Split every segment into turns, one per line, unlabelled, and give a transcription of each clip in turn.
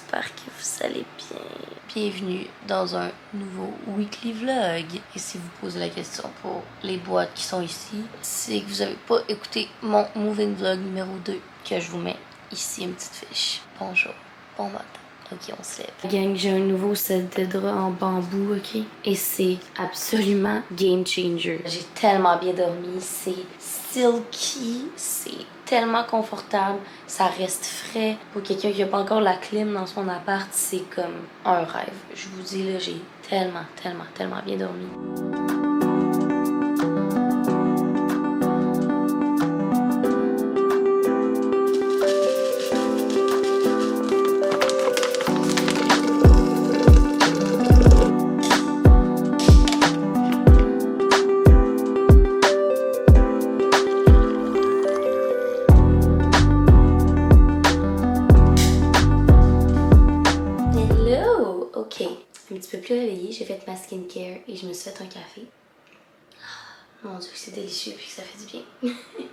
j'espère que vous allez bien. Bienvenue dans un nouveau weekly vlog. Et si vous posez la question pour les boîtes qui sont ici, c'est que vous n'avez pas écouté mon moving vlog numéro 2 que je vous mets ici, une petite fiche. Bonjour, bon matin. Ok, on se lève. Gang, j'ai un nouveau set de draps en bambou, ok? Et c'est absolument game changer. J'ai tellement bien dormi, c'est silky, c'est tellement confortable, ça reste frais. Pour quelqu'un qui n'a pas encore la clim dans son appart, c'est comme un rêve. Je vous dis là, j'ai tellement bien dormi. Un petit peu plus réveillée, j'ai fait ma skincare et je me suis fait un café. Mon Dieu, c'est délicieux et que ça fait du bien.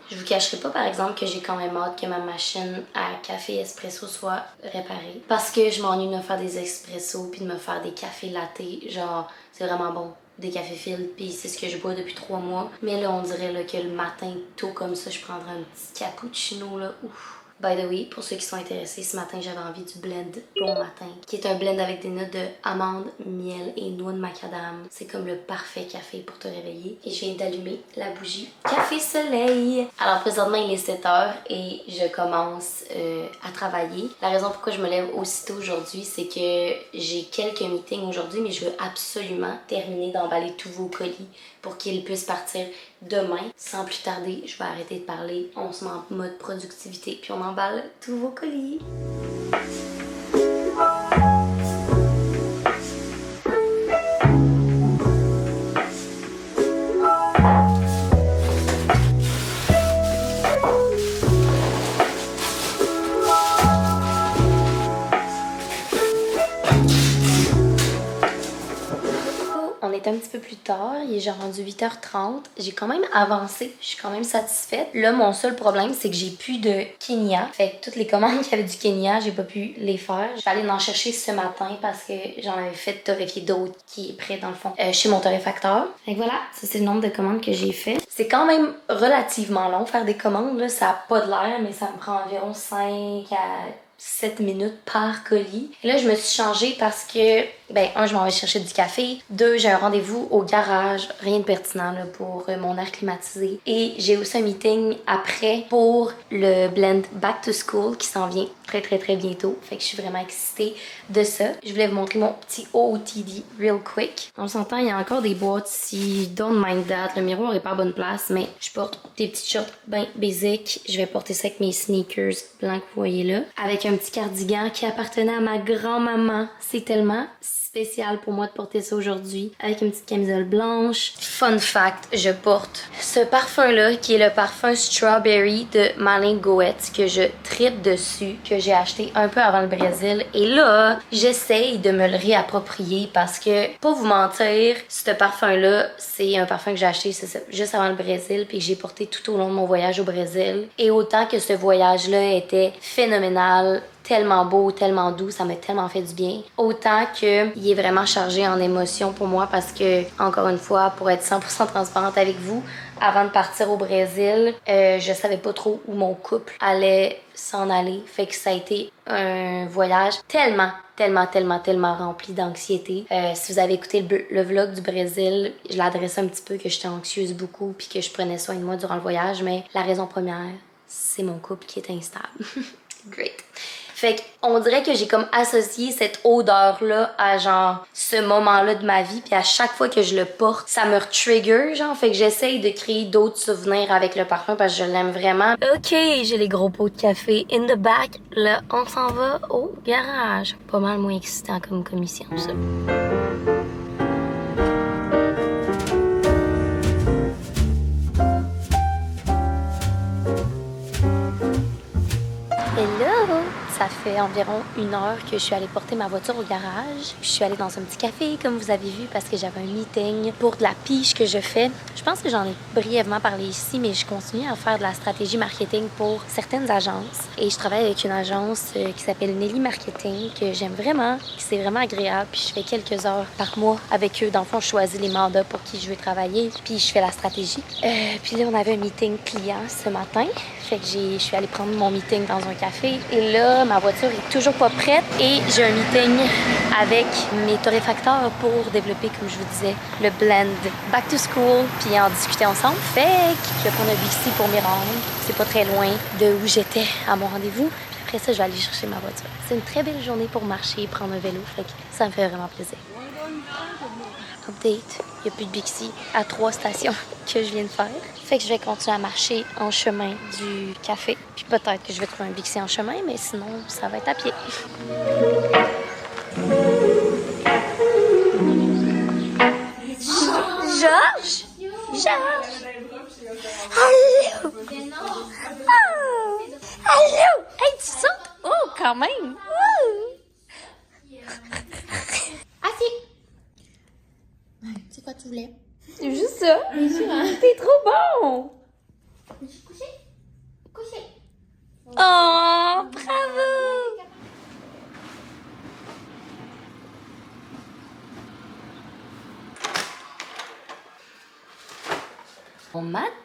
Je vous cacherai pas, par exemple, que j'ai quand même hâte que ma machine à café espresso soit réparée. Parce que je m'ennuie de me faire des expressos puis de me faire des cafés latte. Genre, c'est vraiment bon. Des cafés filtres, puis c'est ce que je bois depuis 3 mois. Mais là, on dirait là, que le matin, tôt comme ça, je prendrais un petit cappuccino, là. Ouf! By the way, pour ceux qui sont intéressés, ce matin, j'avais envie du blend Bon Matin, qui est un blend avec des notes de amande, miel et noix de macadam. C'est comme le parfait café pour te réveiller. Et je viens d'allumer la bougie Café Soleil. Alors présentement, il est 7h et je commence à travailler. La raison pourquoi je me lève aussitôt aujourd'hui, c'est que j'ai quelques meetings aujourd'hui, mais je veux absolument terminer d'emballer tous vos colis pour qu'ils puissent partir demain. Sans plus tarder, je vais arrêter de parler. On se met en mode productivité, puis on emballe tous vos colis. On est un petit peu plus tard, il est genre rendu 8h30. J'ai quand même avancé, je suis quand même satisfaite. Là, mon seul problème, c'est que j'ai plus de Kenya. Fait que toutes les commandes qui avaient du Kenya, j'ai pas pu les faire. Je vais aller en chercher ce matin parce que j'en avais fait torréfier d'autres qui est prêt dans le fond chez mon torréfacteur. Fait que voilà, ça c'est le nombre de commandes que j'ai fait. C'est quand même relativement long faire des commandes, là. Ça a pas de l'air, mais ça me prend environ 5 à 7 minutes par colis. Et là, je me suis changée parce que, je m'en vais chercher du café. 2, j'ai un rendez-vous au garage. Rien de pertinent là, pour mon air climatisé. Et j'ai aussi un meeting après pour le blend Back to School qui s'en vient très bientôt. Fait que je suis vraiment excitée de ça. Je voulais vous montrer mon petit OOTD real quick. On s'entend, il y a encore des boîtes ici. Don't mind that. Le miroir est pas à bonne place, mais je porte des petites shorts bien basic. Je vais porter ça avec mes sneakers blancs que vous voyez là. Avec un petit cardigan qui appartenait à ma grand-maman. C'est tellement spécial pour moi de porter ça aujourd'hui. Avec une petite camisole blanche. Fun fact, je porte ce parfum-là qui est le parfum Strawberry de Malin Goetz que je tripe dessus, que j'ai acheté un peu avant le Brésil. Et là, j'essaye de me le réapproprier parce que, pas vous mentir, ce parfum-là, c'est un parfum que j'ai acheté juste avant le Brésil puis que j'ai porté tout au long de mon voyage au Brésil. Et autant que ce voyage-là était phénoménal, tellement beau, tellement doux, ça m'a tellement fait du bien. Autant que il est vraiment chargé en émotions pour moi parce que, encore une fois, pour être 100% transparente avec vous, avant de partir au Brésil, je savais pas trop où mon couple allait s'en aller. Fait que ça a été un voyage tellement rempli d'anxiété. Si vous avez écouté le vlog du Brésil, je l'adressais un petit peu que j'étais anxieuse beaucoup puis que je prenais soin de moi durant le voyage, mais la raison première, c'est mon couple qui est instable. Great. Fait qu'on dirait que j'ai comme associé cette odeur-là à genre ce moment-là de ma vie. Puis à chaque fois que je le porte, ça me trigger, genre. Fait que j'essaye de créer d'autres souvenirs avec le parfum parce que je l'aime vraiment. Ok, j'ai les gros pots de café in the back. Là, on s'en va au garage. Pas mal moins excitant comme commission, ça. Hello! Ça fait environ 1 heure que je suis allée porter ma voiture au garage. Puis je suis allée dans un petit café, comme vous avez vu, parce que j'avais un meeting pour de la pige que je fais. Je pense que j'en ai brièvement parlé ici, mais je continue à faire de la stratégie marketing pour certaines agences. Et je travaille avec une agence qui s'appelle Nelly Marketing, que j'aime vraiment, qui c'est vraiment agréable. Puis je fais quelques heures par mois avec eux. Dans le fond, je choisis les mandats pour qui je veux travailler, puis je fais la stratégie. Puis là, on avait un meeting client ce matin. Fait que je suis allée prendre mon meeting dans un café. Et là, ma voiture est toujours pas prête. Et j'ai un meeting avec mes torréfacteurs pour développer, comme je vous disais, le blend back to school, puis en discuter ensemble. Fait que je vais prendre un Bixi pour m'y rendre. C'est pas très loin de où j'étais à mon rendez-vous. Puis après ça, je vais aller chercher ma voiture. C'est une très belle journée pour marcher et prendre un vélo. Fait que ça me fait vraiment plaisir. Update, il n'y a plus de Bixi à 3 stations que je viens de faire. Fait que je vais continuer à marcher en chemin du café. Puis peut-être que je vais trouver un Bixi en chemin, mais sinon, ça va être à pied. Georges? Georges? Allô? Oh! Allô? Hey, tu sautes? Oh, quand même! Assis!
C'est quoi tu voulais?
C'est juste ça. T'es trop bon.
Coucher? Coucher.
Oh, bravo. Bon matin!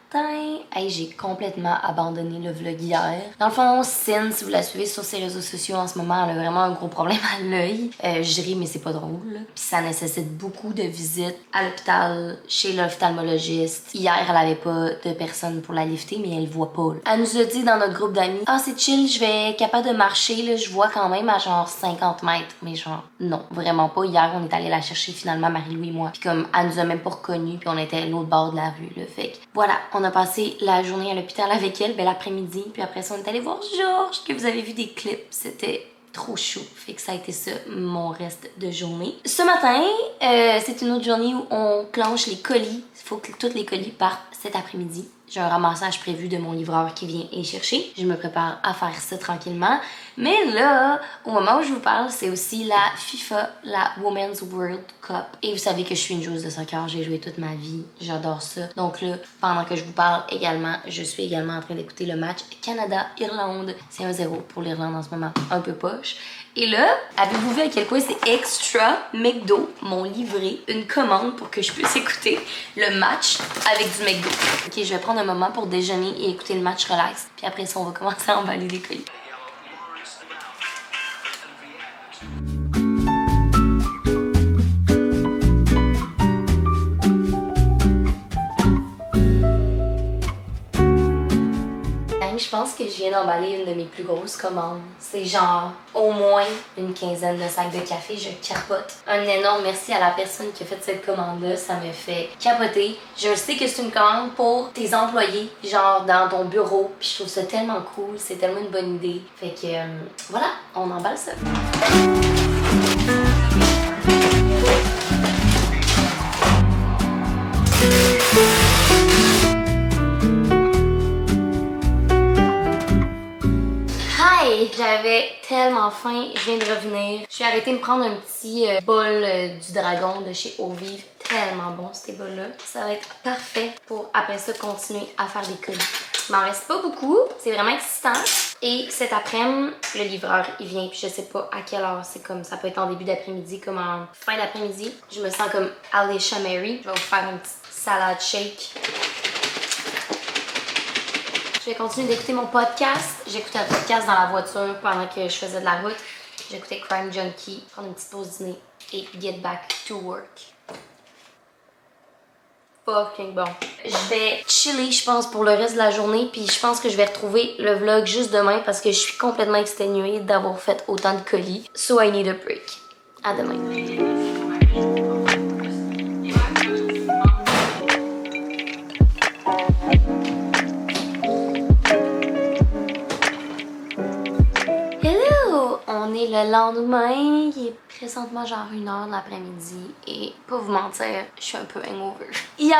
Hey, j'ai complètement abandonné le vlog hier. Dans le fond, Cyn, si vous la suivez sur ses réseaux sociaux en ce moment, elle a vraiment un gros problème à l'œil. Je ris, mais c'est pas drôle. Puis ça nécessite beaucoup de visites à l'hôpital, chez l'ophtalmologiste. Hier, elle avait pas de personne pour la lifter, mais elle voit pas. Là. Elle nous a dit dans notre groupe d'amis, « Ah, c'est chill, je vais être capable de marcher, là, je vois quand même à genre 50 mètres. » Mais genre, non, vraiment pas. Hier, on est allé la chercher finalement, Marie-Lou et moi. Puis comme, elle nous a même pas reconnus, puis on était à l'autre bord de la rue, là. Fait que, voilà, on a passé la journée à l'hôpital avec elle, l'après-midi. Puis après ça, on est allé voir Georges, que vous avez vu des clips. C'était trop chou. Fait que ça a été ça, mon reste de journée. Ce matin, c'est une autre journée où on planche les colis. Il faut que tous les colis partent cet après-midi. J'ai un ramassage prévu de mon livreur qui vient les chercher. Je me prépare à faire ça tranquillement. Mais là, au moment où je vous parle, c'est aussi la FIFA, la Women's World Cup. Et vous savez que je suis une joueuse de soccer, j'ai joué toute ma vie, j'adore ça. Donc là, pendant que je vous parle également, je suis également en train d'écouter le match Canada-Irlande. C'est 1-0 pour l'Irlande en ce moment, un peu poche. Et là, avez-vous vu à quel point c'est extra McDo m'ont livré une commande pour que je puisse écouter le match avec du McDo. Ok, je vais prendre un moment pour déjeuner et écouter le match relax. Puis après ça, on va commencer à emballer les colis. Je pense que je viens d'emballer une de mes plus grosses commandes. C'est genre au moins une quinzaine de sacs de café, je capote. Un énorme merci à la personne qui a fait cette commande-là, ça me fait capoter. Je sais que c'est une commande pour tes employés, genre dans ton bureau, puis je trouve ça tellement cool, c'est tellement une bonne idée. Fait que voilà, on emballe ça. J'avais tellement faim, je viens de revenir. Je suis arrêtée de me prendre un petit bol du dragon de chez Au Vive. Tellement bon ces bols-là. Ça va être parfait pour après ça continuer à faire des colis. Il m'en reste pas beaucoup, c'est vraiment excitant. Et cet après-midi, le livreur il vient, puis je sais pas à quelle heure, c'est comme ça peut être en début d'après-midi, comme en fin d'après-midi. Je me sens comme Alicia Mary. Je vais vous faire une petite salade shake. Je vais continuer d'écouter mon podcast. J'écoutais un podcast dans la voiture pendant que je faisais de la route. J'écoutais Crime Junkie, prendre une petite pause dîner et get back to work. Fucking bon. Je vais chiller, je pense, pour le reste de la journée. Puis je pense que je vais retrouver le vlog juste demain parce que je suis complètement exténuée d'avoir fait autant de colis. So I need a break. À demain. On est le lendemain, il est présentement genre 1h de l'après-midi et pour vous mentir, je suis un peu hangover. Hier,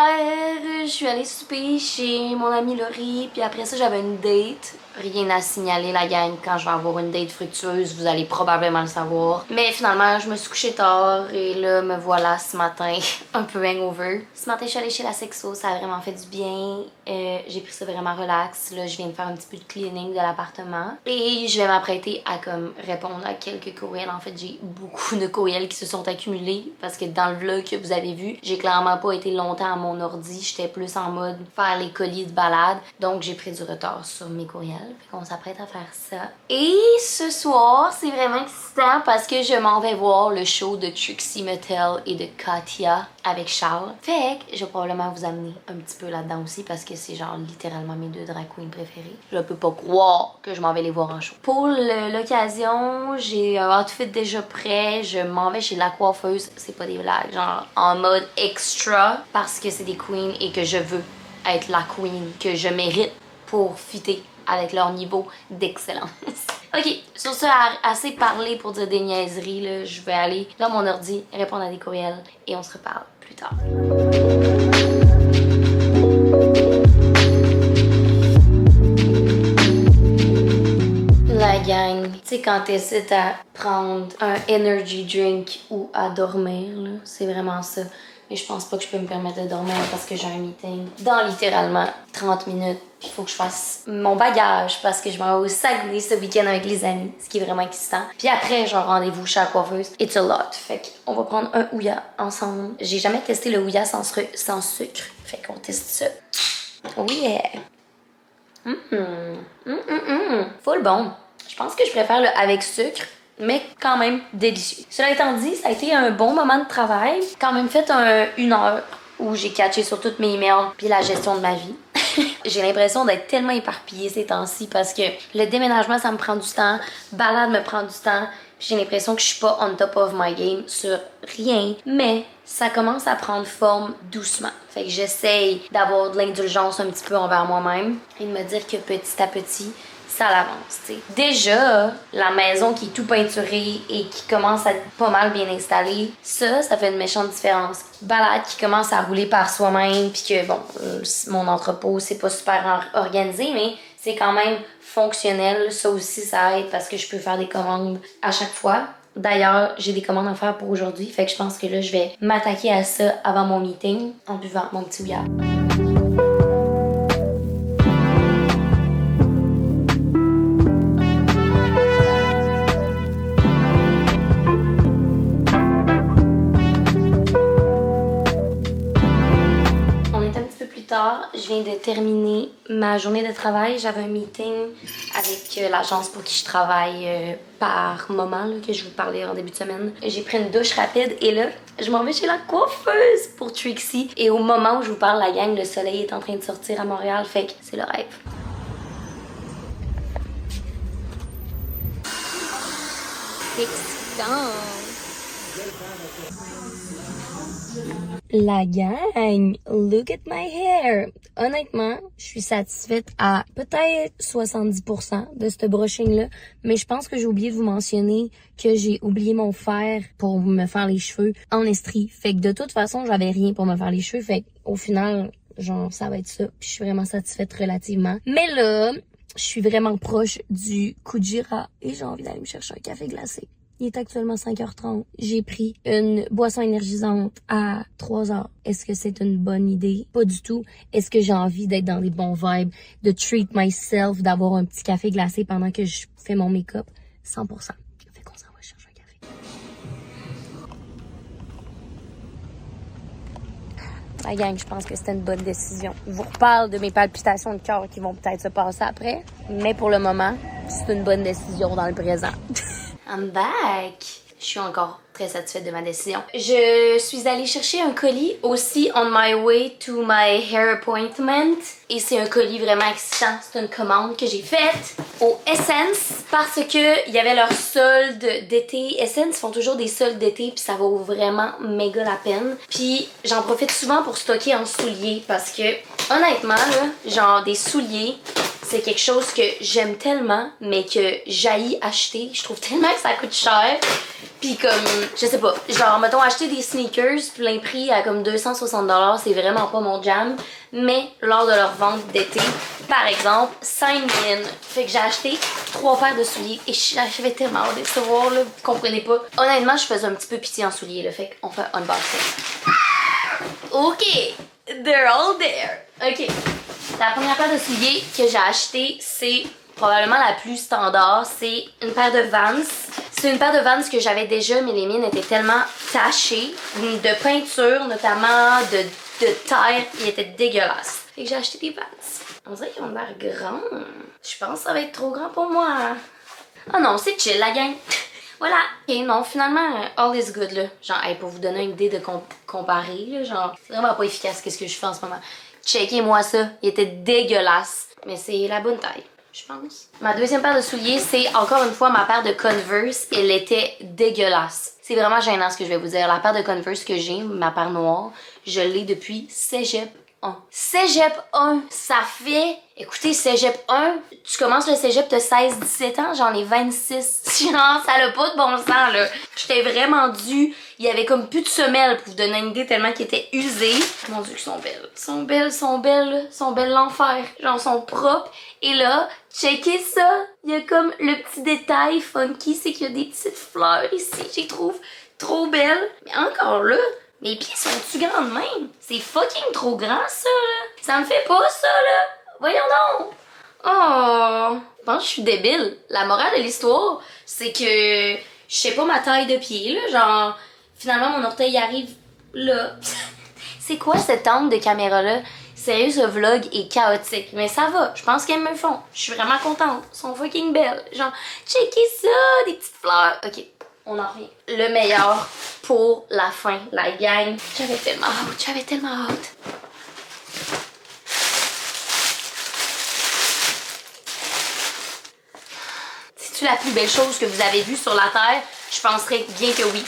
je suis allée souper chez mon amie Laurie, puis après ça j'avais une date Rien à signaler, la gang. Quand je vais avoir une date fructueuse, vous allez probablement le savoir. Mais finalement, je me suis couchée tard et là, me voilà ce matin un peu hangover. Ce matin, je suis allée chez la sexo, ça a vraiment fait du bien. J'ai pris ça vraiment relax. Là, je viens de faire un petit peu de cleaning de l'appartement. Et je vais m'apprêter à comme répondre à quelques courriels. En fait, j'ai beaucoup de courriels qui se sont accumulés parce que dans le vlog que vous avez vu, j'ai clairement pas été longtemps à mon ordi. J'étais plus en mode faire les colis de balade. Donc, j'ai pris du retard sur mes courriels. Fait qu'on s'apprête à faire ça. Et ce soir, c'est vraiment excitant parce que je m'en vais voir le show de Trixie Mattel et de Katya avec Charles. Fait que je vais probablement vous amener un petit peu là-dedans aussi parce que c'est genre littéralement mes 2 drag queens préférées. Je peux pas croire que je m'en vais les voir en show. Pour l'occasion, j'ai un outfit déjà prêt. Je m'en vais chez la coiffeuse. C'est pas des blagues. Genre en mode extra parce que c'est des queens et que je veux être la queen que je mérite pour fitter avec leur niveau d'excellence. Ok, sur ce, assez parlé pour dire des niaiseries, là. Je vais aller dans mon ordi, répondre à des courriels et on se reparle plus tard. La gang, tu sais quand t'hésites à prendre un energy drink ou à dormir, là, c'est vraiment ça. Mais je pense pas que je peux me permettre de dormir parce que j'ai un meeting dans littéralement 30 minutes. Puis il faut que je fasse mon bagage parce que je m'en vais au Saguenay ce week-end avec les amis, ce qui est vraiment excitant. Puis après, j'ai un rendez-vous chez la coiffeuse. It's a lot. Fait qu'on va prendre un ouya ensemble. J'ai jamais testé le ouya sans sucre. Fait qu'on teste ça. Oh yeah! Full bon. Je pense que je préfère le avec sucre, mais quand même délicieux. Cela étant dit, ça a été un bon moment de travail. Quand même fait une heure où j'ai catché sur toutes mes emails puis la gestion de ma vie. J'ai l'impression d'être tellement éparpillée ces temps-ci parce que le déménagement, ça me prend du temps. Balade me prend du temps. Puis j'ai l'impression que je suis pas on top of my game sur rien. Mais ça commence à prendre forme doucement. Fait que j'essaye d'avoir de l'indulgence un petit peu envers moi-même et de me dire que petit à petit, ça l'avance, tu sais. Déjà, la maison qui est tout peinturée et qui commence à être pas mal bien installée, ça fait une méchante différence. Balade qui commence à rouler par soi-même, puis que, bon, mon entrepôt, c'est pas super organisé, mais c'est quand même fonctionnel. Ça aussi, ça aide parce que je peux faire des commandes à chaque fois. D'ailleurs, j'ai des commandes à faire pour aujourd'hui, fait que je pense que là, je vais m'attaquer à ça avant mon meeting en buvant mon petit ouya. Je viens de terminer ma journée de travail. J'avais un meeting avec l'agence pour qui je travaille par moment, là, que je vous parlais en début de semaine. J'ai pris une douche rapide et là, je m'en vais chez la coiffeuse pour Trixie. Et au moment où je vous parle, la gang, le soleil est en train de sortir à Montréal, fait que c'est le rêve. Excitant! La gang, look at my hair. Honnêtement, je suis satisfaite à peut-être 70% de ce brushing-là, mais je pense que j'ai oublié de vous mentionner que j'ai oublié mon fer pour me faire les cheveux en estrie. Fait que de toute façon, j'avais rien pour me faire les cheveux, fait qu'au final, genre, ça va être ça. Puis je suis vraiment satisfaite relativement. Mais là, je suis vraiment proche du coup de Jira et j'ai envie d'aller me chercher un café glacé. Il est actuellement 5h30. J'ai pris une boisson énergisante à 3h. Est-ce que c'est une bonne idée? Pas du tout. Est-ce que j'ai envie d'être dans les bons vibes, de treat myself, d'avoir un petit café glacé pendant que je fais mon make-up? 100%. Fait qu'on s'en va chercher un café. La gang, je pense que c'était une bonne décision. Je vous reparle de mes palpitations de cœur qui vont peut-être se passer après. Mais pour le moment, c'est une bonne décision dans le présent. I'm back! Je suis encore très satisfaite de ma décision. Je suis allée chercher un colis aussi on my way to my hair appointment. Et c'est un colis vraiment excitant. C'est une commande que j'ai faite au Essence parce que il y avait leur solde d'été. Essence font toujours des soldes d'été puis ça vaut vraiment méga la peine. Puis j'en profite souvent pour stocker en souliers parce que honnêtement là, genre des souliers, c'est quelque chose que j'aime tellement, mais que j'haïs acheter. Je trouve tellement que ça coûte cher. Puis comme, je sais pas, genre, mettons, acheter des sneakers plein prix à comme 260$, c'est vraiment pas mon jam. Mais lors de leur vente d'été, par exemple, 5 000. Fait que j'ai acheté 3 paires de souliers et j'avais tellement hâte de les recevoir, là, vous comprenez pas. Honnêtement, je faisais un petit peu pitié en souliers, là, fait qu'on fait unboxing. Ok, they're all there. Ok, la première paire de souliers que j'ai acheté, c'est probablement la plus standard, c'est une paire de Vans. C'est une paire de Vans que j'avais déjà, mais les miennes étaient tellement tachées, de peinture notamment, de terre, ils étaient dégueulasses. Fait que j'ai acheté des Vans. On dirait qu'ils ont l'air grands. Je pense que ça va être trop grand pour moi. Oh non, c'est chill la gang. Voilà. Et non, finalement, all is good là. Genre, hey, pour vous donner une idée de comparer, là, genre, c'est vraiment pas efficace qu'est-ce que je fais en ce moment. Checkez-moi ça, il était dégueulasse. Mais c'est la bonne taille, je pense. Ma deuxième paire de souliers, c'est encore une fois ma paire de Converse. Elle était dégueulasse. C'est vraiment gênant ce que je vais vous dire. La paire de Converse que j'ai, ma paire noire, je l'ai depuis Cégep 1. Cégep 1, ça fait... Écoutez, Cégep 1, tu commences le Cégep, t'as 16-17 ans, j'en ai 26. Genre, ça n'a pas de bon sens, là. J'étais vraiment due. Il y avait comme plus de semelles, pour vous donner une idée, tellement qu'ils étaient usés. Mon Dieu, qu'ils sont belles. Sont belles l'enfer. Genre, sont propres. Et là, checkez ça. Il y a comme le petit détail funky, c'est qu'il y a des petites fleurs ici. Je les trouve trop belles. Mais encore là, mes pieds sont-tu grands de même? C'est fucking trop grand, ça, là. Ça me fait pas, ça, là. Voyons donc. Oh, je pense que je suis débile. La morale de l'histoire, c'est que je sais pas ma taille de pied, là. Genre, finalement, mon orteil arrive là. C'est quoi cet angle de caméra-là? Sérieux, ce vlog est chaotique. Mais ça va, je pense qu'elles me le font. Je suis vraiment contente. Elles sont fucking belles. Genre, checkez ça, des petites fleurs. Ok, on en revient. Le meilleur pour la fin, la gang. J'avais tellement hâte. C'est-tu la plus belle chose que vous avez vue sur la Terre? Je penserais bien que oui.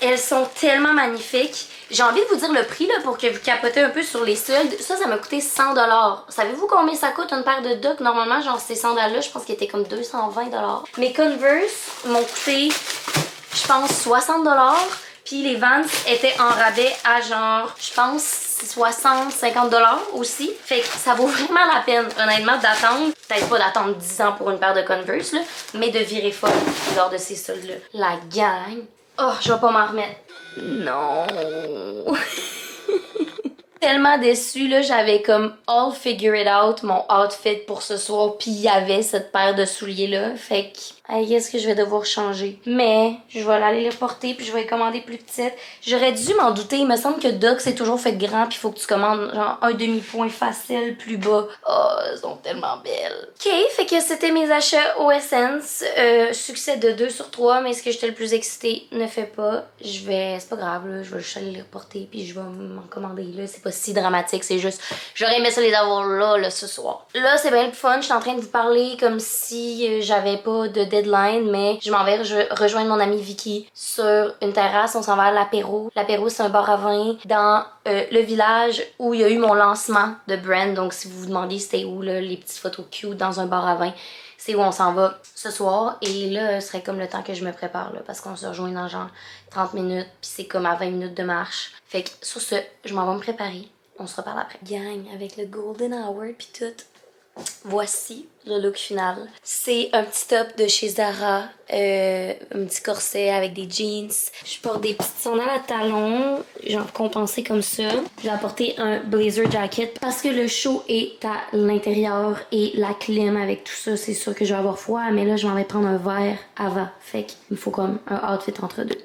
Elles sont tellement magnifiques. J'ai envie de vous dire le prix là, pour que vous capotez un peu sur les soldes. Ça m'a coûté 100$. Savez-vous combien ça coûte une paire de Doc? Normalement, genre ces sandales-là, je pense qu'ils étaient comme 220$. Mes Converse m'ont coûté, je pense, 60$. Puis les Vans étaient en rabais à genre, je pense, 60-50$ aussi. Fait que ça vaut vraiment la peine, honnêtement, d'attendre. Peut-être pas d'attendre 10 ans pour une paire de Converse, là, mais de virer folle lors de ces soldes-là. La gang. Oh, je vais pas m'en remettre. Non. Tellement déçue, là, j'avais comme all figure it out mon outfit pour ce soir, puis il y avait cette paire de souliers là, fait que I guess que je vais devoir changer. Mais je vais aller les porter puis je vais les commander plus petites. J'aurais dû m'en douter, il me semble que Doc c'est toujours fait grand puis il faut que tu commandes genre un demi-point facile plus bas. Oh, elles sont tellement belles. Ok, fait que c'était mes achats au Essence. Succès de 2 sur 3, mais ce que j'étais le plus excitée ne fait pas. C'est pas grave là, je vais juste aller les reporter puis je vais m'en commander là, c'est pas si dramatique, c'est juste j'aurais aimé ça les avoir là ce soir. Là c'est bien le fun, je suis en train de vous parler comme si j'avais pas de deadline, mais je m'en vais rejoindre mon amie Vicky sur une terrasse, on s'en va à l'apéro. L'apéro c'est un bar à vin dans le village où il y a eu mon lancement de brand, donc si vous vous demandez c'était où là, les petites photos cute dans un bar à vin, c'est où on s'en va ce soir. Et là, ce serait comme le temps que je me prépare, là, parce qu'on se rejoint dans genre 30 minutes, puis c'est comme à 20 minutes de marche. Fait que sur ce, je m'en vais me préparer. On se reparle après. Gang, avec le golden hour puis tout. Voici le look final. C'est un petit top de chez Zara, un petit corset avec des jeans. Je porte des petites sandales à talons, genre compensées comme ça. J'ai apporté un blazer jacket parce que le show est à l'intérieur et la clim avec tout ça, c'est sûr que je vais avoir froid, mais là je m'en vais prendre un verre avant. Fait qu'il me faut comme un outfit entre deux.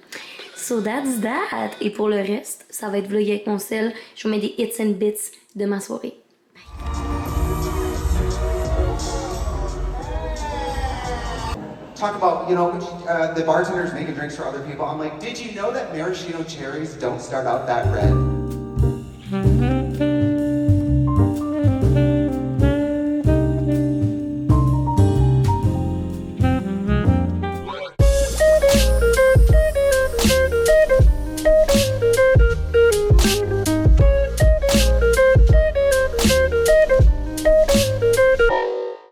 So that's that. Et pour le reste, ça va être vlog avec mon sel. Je vous mets des hits and bits de ma soirée.
Talk about, the bartenders making drinks for other people. I'm like, did you know that maraschino cherries don't start out that red?